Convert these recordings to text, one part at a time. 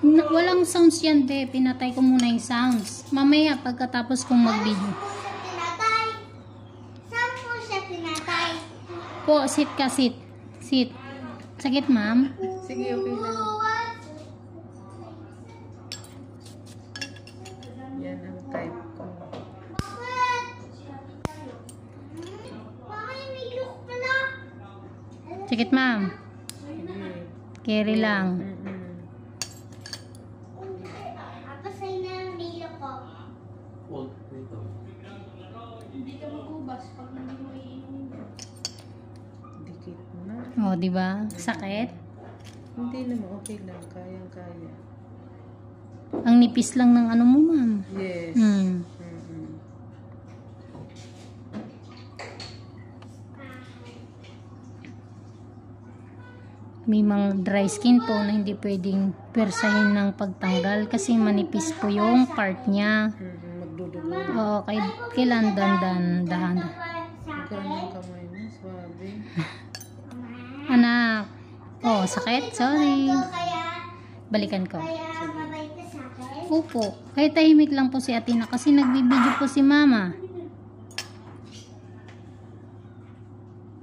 Walang sounds yan, be. Pinatay ko muna yung sounds. Mamaya, pagkatapos kong mag-video. Saan po siya tinatay? Po, sit ka, sit. Sit. Sakit, ma'am? Sige, okay lang. Yan ang type ko. Bakit? Bakit may look pala? Sakit, ma'am? Sige. Carry lang. Apasay na ang dilo ko. Hindi ka magubas pag hindi mo iinom. Dikit na. O, di ba? Sakit? Hindi naman, okay lang. Kayang-kaya. Ang nipis lang ng ano mo, ma'am. Yes. Hmm. May mga dry skin po na hindi pwedeng persahin ng pagtanggal kasi manipis po yung part niya. Magdudugo. Oo, kailan dahan. Magkaroon ng kamay mo. Swabe. Anak. Oh, sakit? Sorry. Balikan ko. Kaya mabait ka sa akin? Opo. Kahit tahimik lang po si Atina kasi nagbibideo po si Mama.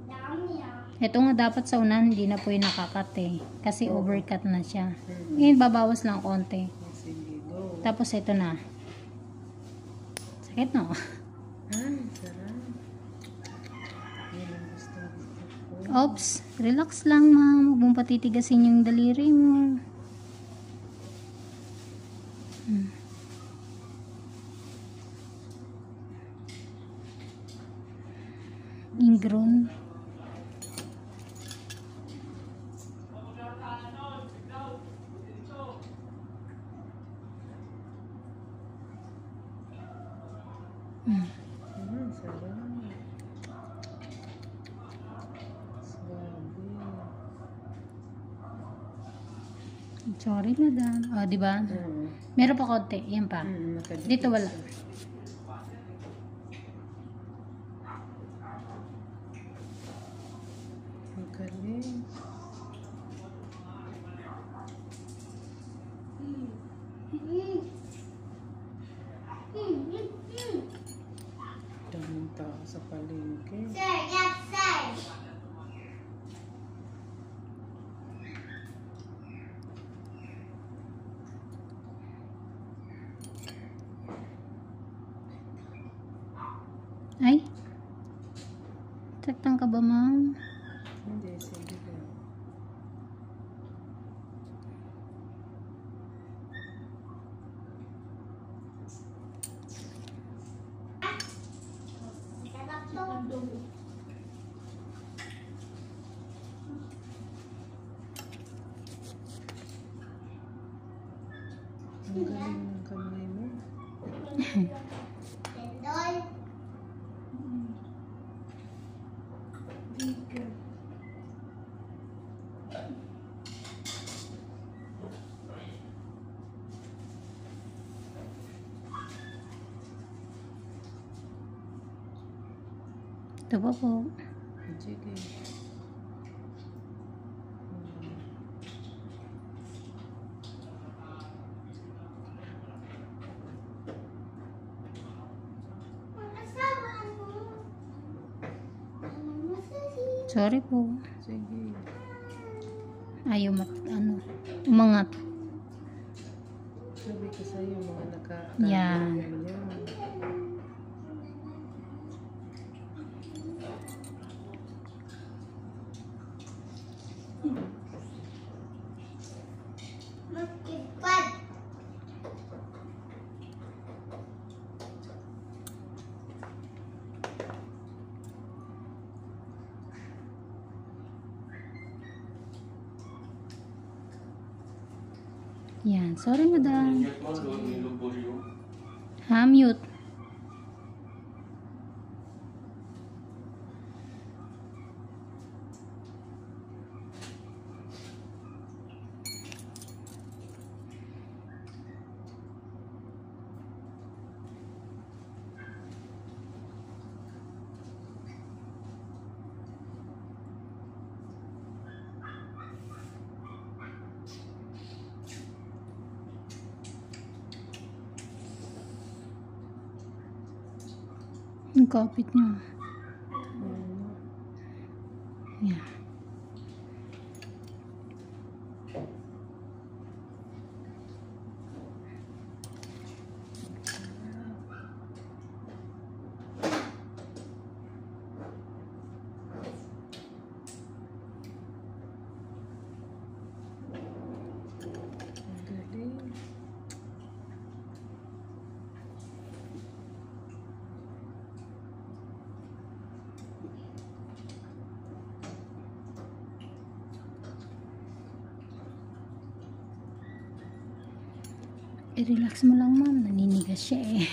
Dami ah. Ito nga dapat sa unan, hindi na po yung nakakat eh. Kasi overcut na siya. Ngayon, babawas lang konti. Sige, go. Tapos ito na. Sakit no? Ay, sarap. Yan ang gusto ko. Oops. Relax lang, ma'am. Huwag mong patitigasin yung daliri mo. Ingrown. Sarap. Swabe. Sorry na dan. Oh, di ba? Meron pa konti. Yan pa. Nakadikit Dito wala. siya. Ang galing. Daming tao sa palengke. Sir, yes, sir. Ay. Saktan ka ba, ma'am? Hindi, sige lang. Tatakto. Ang galing ng kamay mo. Tendol. Ito pa po. Sige. Asawa mo. Ano masasi? Sorry po. Sige. Ayaw umangat. Sabi ko sa'yo, mga Yan. yan. Magkipad. Yan. Sorry, madam. Ha, mute. Ang kapit niya. Ano? Yan. Ang galing. I-relax mo lang, ma'am. Naninigas siya eh.